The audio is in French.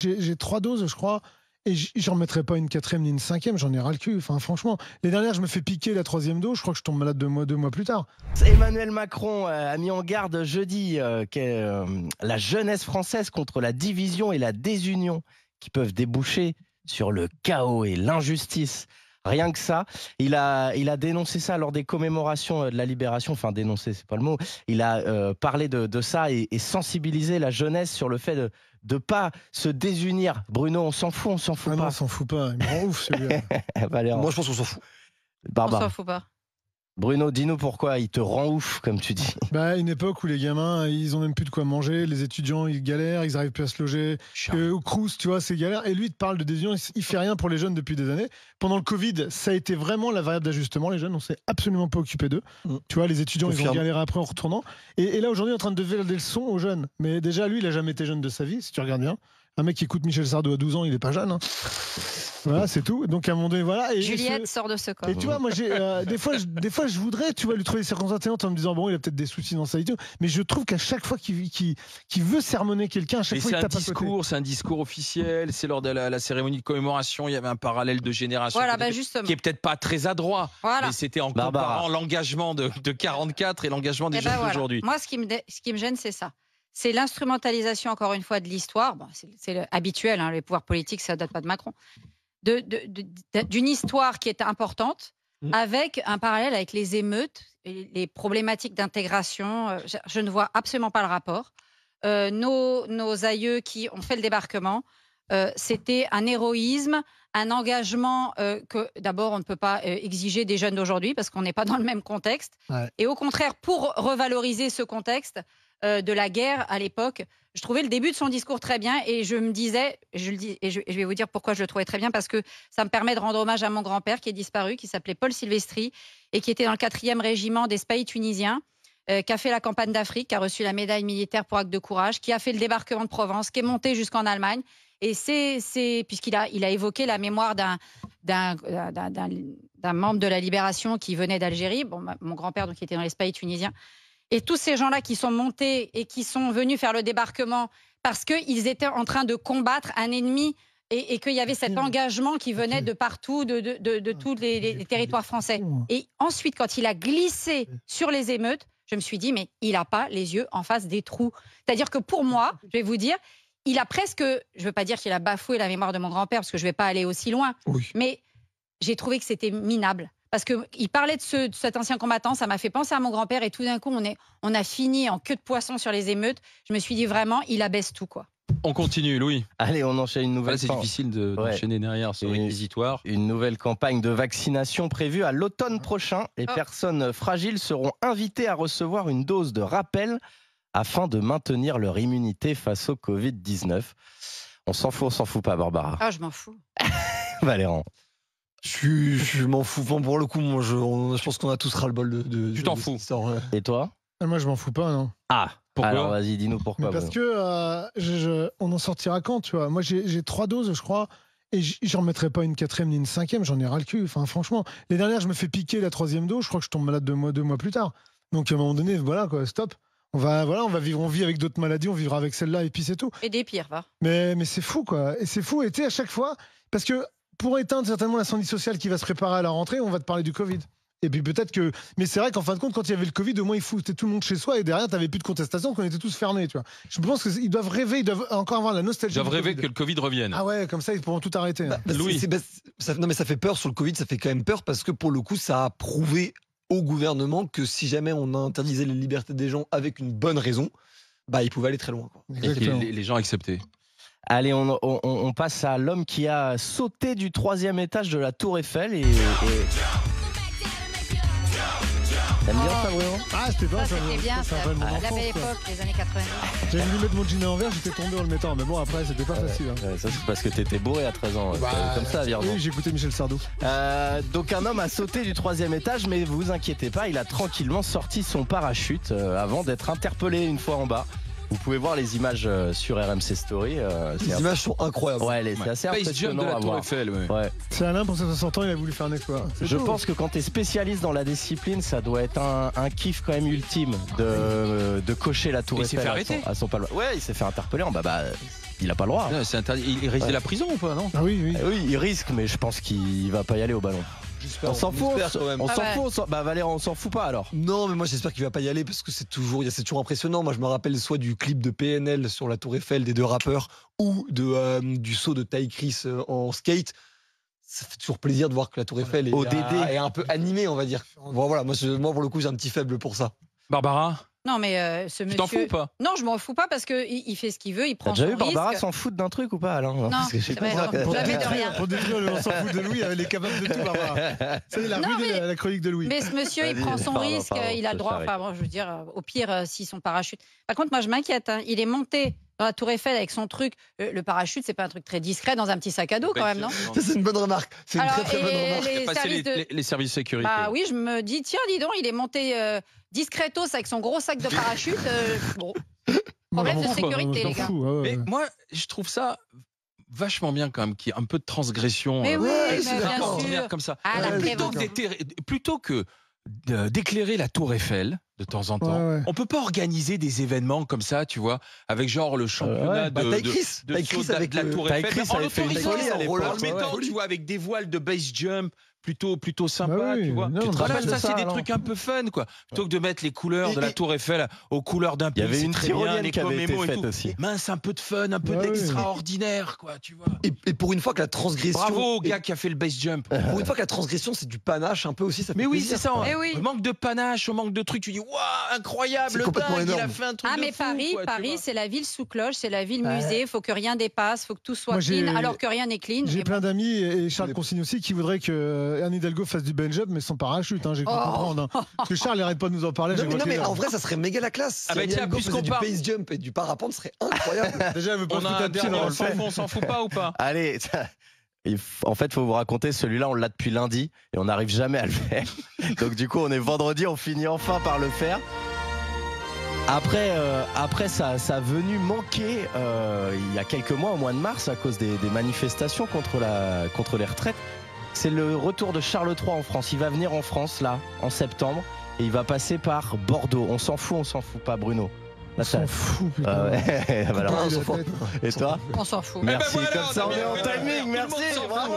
J'ai 3 doses, je crois. Et j'en mettrai pas une 4e ni une 5e, j'en ai ras le cul. Enfin, franchement, les dernières, je me fais piquer la 3e dose, je crois que je tombe malade 2 mois plus tard. Emmanuel Macron a mis en garde jeudi la jeunesse française contre la division et la désunion qui peuvent déboucher sur le chaos et l'injustice. Rien que ça, il a dénoncé ça lors des commémorations de la Libération. Enfin, dénoncé, c'est pas le mot. Il a parlé de ça et sensibilisé la jeunesse sur le fait de pas se désunir. Bruno, on s'en fout Ah pas. non, on s'en fout pas. Il me rend ouf celui-là. Valère. Moi, je pense qu'on s'en fout. Barbara. On s'en fout pas. Bruno, dis-nous pourquoi il te rend ouf, comme tu dis. Bah, une époque où les gamins, ils ont même plus de quoi manger, les étudiants, ils galèrent, ils arrivent plus à se loger. Au Crous, tu vois, c'est galère. Et lui, il te parle de désunion, il fait rien pour les jeunes depuis des années. Pendant le Covid, ça a été vraiment la variable d'ajustement. Les jeunes, on s'est absolument pas occupé d'eux. Tu vois, les étudiants, ils ont galéré après en retournant. Et là, aujourd'hui, on est en train de donner des leçons aux jeunes. Mais déjà, lui, il a jamais été jeune de sa vie, si tu regardes bien. Un mec qui écoute Michel Sardou à 12 ans, il est pas jeune. Hein. Voilà, c'est tout. Donc à un moment donné, voilà. Et Juliette sort de ce corps. Et tu vois, moi, des fois, je voudrais, tu vois, lui trouver des circonstances atténuantes en me disant bon, il a peut-être des soucis dans sa vie. Mais je trouve qu'à chaque fois qu'il veut sermonner quelqu'un, à chaque fois il tape à côté. C'est un discours officiel. C'est lors de la cérémonie de commémoration. Il y avait un parallèle de génération. Voilà, bah justement. Qui est peut-être pas très adroit. Voilà. Mais c'était en comparant l'engagement de 44 et l'engagement des jeunes d'aujourd'hui. Moi, ce qui me gêne, c'est ça. C'est l'instrumentalisation, encore une fois, de l'histoire. Bon, c'est habituel, hein, les pouvoirs politiques, ça ne date pas de Macron. D'une histoire qui est importante, avec un parallèle avec les émeutes, et les problématiques d'intégration. Je ne vois absolument pas le rapport. Nos aïeux qui ont fait le débarquement, c'était un héroïsme, un engagement que d'abord on ne peut pas exiger des jeunes d'aujourd'hui parce qu'on n'est pas dans le même contexte. Ouais. Et au contraire, pour revaloriser ce contexte de la guerre à l'époque, je trouvais le début de son discours très bien et je me disais, je vais vous dire pourquoi je le trouvais très bien, parce que ça me permet de rendre hommage à mon grand-père qui est disparu, qui s'appelait Paul Silvestri et qui était dans le 4e régiment des Spahis tunisiens, qui a fait la campagne d'Afrique, qui a reçu la médaille militaire pour acte de courage, qui a fait le débarquement de Provence, qui est monté jusqu'en Allemagne. Et puisqu'il a évoqué la mémoire d'un membre de la Libération qui venait d'Algérie, mon grand-père donc, qui était dans les Spahis tunisiens. Et tous ces gens-là qui sont montés et qui sont venus faire le débarquement parce qu'ils étaient en train de combattre un ennemi et qu'il y avait cet engagement qui venait de partout, de tous les territoires français. Et ensuite, quand il a glissé sur les émeutes, je me suis dit, mais il n'a pas les yeux en face des trous. C'est-à-dire que pour moi, je vais vous dire, il a presque, je ne veux pas dire qu'il a bafoué la mémoire de mon grand-père, parce que je ne vais pas aller aussi loin, mais j'ai trouvé que c'était minable. Parce qu'il parlait de cet ancien combattant, ça m'a fait penser à mon grand-père, et tout d'un coup, on a fini en queue de poisson sur les émeutes. Je me suis dit vraiment, il abaisse tout, quoi. On continue, Louis. Allez, on enchaîne une nouvelle. C'est difficile d'enchaîner derrière ce réquisitoire. Une nouvelle campagne de vaccination prévue à l'automne prochain. Les personnes fragiles seront invitées à recevoir une dose de rappel afin de maintenir leur immunité face au Covid-19. On s'en fout pas, Barbara? Ah, je m'en fous. Valérand. Je m'en fous. Bon, pour le coup, moi, je pense qu'on a tous ras-le-bol de tu t'en fous. Et toi? Moi, je m'en fous pas, non. Ah, pourquoi? Alors, vas-y, dis-nous pourquoi. Parce que on en sortira quand, tu vois. Moi, j'ai 3 doses, je crois. Et j'en mettrai pas une 4e ni une 5e, j'en ai ras le cul. Enfin, franchement, les dernières, je me fais piquer la 3e dose, je crois que je tombe malade 2 mois plus tard. Donc, à un moment donné, voilà, quoi, stop. On vit avec d'autres maladies, on vivra avec celle-là, et puis c'est tout. Et des pires, va. Mais c'est fou, quoi. Et c'est fou, et tu sais, à chaque fois, parce que pour éteindre certainement l'incendie social qui va se préparer à la rentrée, on va te parler du Covid. Et puis peut-être que... Mais c'est vrai qu'en fin de compte, quand il y avait le Covid, au moins, ils foutaient tout le monde chez soi et derrière, tu n'avais plus de contestation, qu'on était tous fermés, tu vois. Je pense qu'ils doivent rêver, ils doivent encore avoir la nostalgie. Ils doivent rêver que le Covid revienne. Ah ouais, comme ça, ils pourront tout arrêter. Louis. Non, mais ça fait peur sur le Covid, ça fait quand même peur parce que pour le coup, ça a prouvé au gouvernement que si jamais on interdisait les libertés des gens avec une bonne raison, ils pouvaient aller très loin, quoi. Et les gens acceptaient. Allez, on passe à l'homme qui a sauté du 3e étage de la Tour Eiffel et... T'aimes bien ça, Bruno? Ah, c'était bien, c'était bien, c'est la belle époque, les années 90. J'avais voulu mettre mon jean à l'envers, j'étais tombé en le mettant, mais bon, après, c'était pas facile. Hein. Ça, c'est parce que t'étais bourré à 13 ans. Comme ça, Virgin. Oui, j'ai écouté Michel Sardou. Donc, un homme a sauté du 3e étage, mais vous inquiétez pas, il a tranquillement sorti son parachute avant d'être interpellé une fois en bas. Vous pouvez voir les images sur RMC Story. Les images sont incroyables. Ouais, c'est assez impressionnant de la à Tour voir. Eiffel, C'est Alain, pour ses 60 ans, il a voulu faire un exploit. Je pense que quand tu es spécialiste dans la discipline, ça doit être un kiff quand même ultime de cocher la Tour Eiffel fait arrêter. à son palmarès. Ouais, il s'est fait interpeller en bas. il a pas le droit. C'est interdit. Il risque de la prison ou pas, non? Ah oui, oui. Oui, il risque, mais je pense qu'il va pas y aller au ballon. On s'en fout, quand même. on s'en fout. Bah Valère, on s'en fout pas alors. Non, mais moi j'espère qu'il va pas y aller parce que c'est toujours impressionnant. Moi je me rappelle soit du clip de PNL sur la Tour Eiffel des deux rappeurs ou du saut de Ty Chris en skate. Ça fait toujours plaisir de voir que la Tour Eiffel est un peu animée, on va dire. Bon, voilà, moi pour le coup j'ai un petit faible pour ça. Barbara, Non, mais ce tu monsieur. t'en fous ou pas? Non, je m'en fous pas parce qu'il fait ce qu'il veut, il prend T'as déjà son vu Barbara risque. s'en foutre d'un truc ou pas, Alain? Non, Parce que je sais c'est pas vrai, ça. non. Jamais de rien. Pour détruire le on s'en fout de Louis, elle est capable de tout, Barbara. Ça y est, la Non, ruine, mais- la chronique de Louis. Mais ce monsieur, il Vas-y, prend son pardon, risque, pardon, il a le droit. j'arrête. Enfin, bon, je veux dire, au pire, s'ils sont parachutes. Par contre, moi, je m'inquiète. Hein. Il est monté dans la Tour Eiffel avec son truc. Le parachute, c'est pas un truc très discret dans un petit sac à dos, quand même, non? Ça c'est une bonne remarque. C'est une Alors, très bonne et remarque. les Passer services de- les services de sécurité. Bah oui, je me dis, tiens, dis donc, il est monté discretos avec son gros sac de parachute. Bon, problème de Moi, sécurité, je m'en les gars. fous, ouais, ouais. Mais moi, je trouve ça vachement bien quand même, qu'il y ait un peu de transgression. Mais oui, mais bien extraordinaire sûr. comme ça. Ah, la Plutôt prévention. plutôt que d'éclairer la Tour Eiffel de temps en temps, Ouais, ouais. on peut pas organiser des événements comme ça, tu vois, avec genre le championnat ouais. Bah, de, Ty de, Chris, de Ty saut Chris de avec la le- Tour Ty Eiffel, Chris mais en avait fait une l'autorisant, folie à l'époque, en le mettant, ouais. tu vois, avec des voiles de base jump plutôt sympa, Bah oui, tu vois. non, Tu mais te voilà, rappelles, de ça, ça, c'est des alors. trucs un peu fun, quoi. Plutôt que de mettre les couleurs de la Tour Eiffel aux couleurs d'un Il y pays, avait c'est une très bien, tyrolienne les qui avait été commémos et faite tout. aussi. Mince, un peu de fun, un peu Bah oui. d'extraordinaire, quoi, tu vois. Et pour une fois que la transgression. Bravo au gars qui a fait le base jump. Pour une fois que la transgression c'est du panache un peu aussi, ça fait Mais oui, plaisir. c'est ça. Eh oui. Le manque de panache, au manque de trucs, tu dis waouh, incroyable, C'est le complètement dingue, il a énorme. fait un truc Ah, de mais fou, Paris, quoi, tu Paris, vois. c'est la ville sous cloche, c'est la ville musée. Il faut que rien dépasse, il faut que tout soit Moi, j'ai- clean, alors que rien n'est clean. J'ai Et plein bon. d'amis et Charles consigne aussi qui voudraient que Anne Hidalgo fasse du bench up mais sans parachute. J'ai cru Oh. comprendre. Parce que Charles n'arrête pas de nous en parler. Non, j'ai mais, non, bloqué, mais là. en vrai, ça serait méga la classe. Ah bah Si tiens, Hidalgo puisqu'on faisait du parle- base jump et du parapente, ce serait incroyable. Déjà, elle veut pas On se a foutre un un pied dernier, dans on le s'en fond. fout, on s'en fout pas ou pas? Allez, en fait, faut vous raconter, celui-là, on l'a depuis lundi et on n'arrive jamais à le faire. Donc du coup, on est vendredi, on finit enfin par le faire. Après ça a venu manquer il y a quelques mois, au mois de mars, à cause des manifestations contre les retraites. C'est le retour de Charles III en France. Il va venir en France, là, en septembre, et il va passer par Bordeaux. On s'en fout pas, Bruno. On Là, s'en fout, putain. Ah ouais, voilà. Coupe-moi on s'en la fout. tête. Et toi? On s'en fout. Merci, voilà, comme ça on on a est en bien- timing, tout le monde merci, s'en fout. bravo.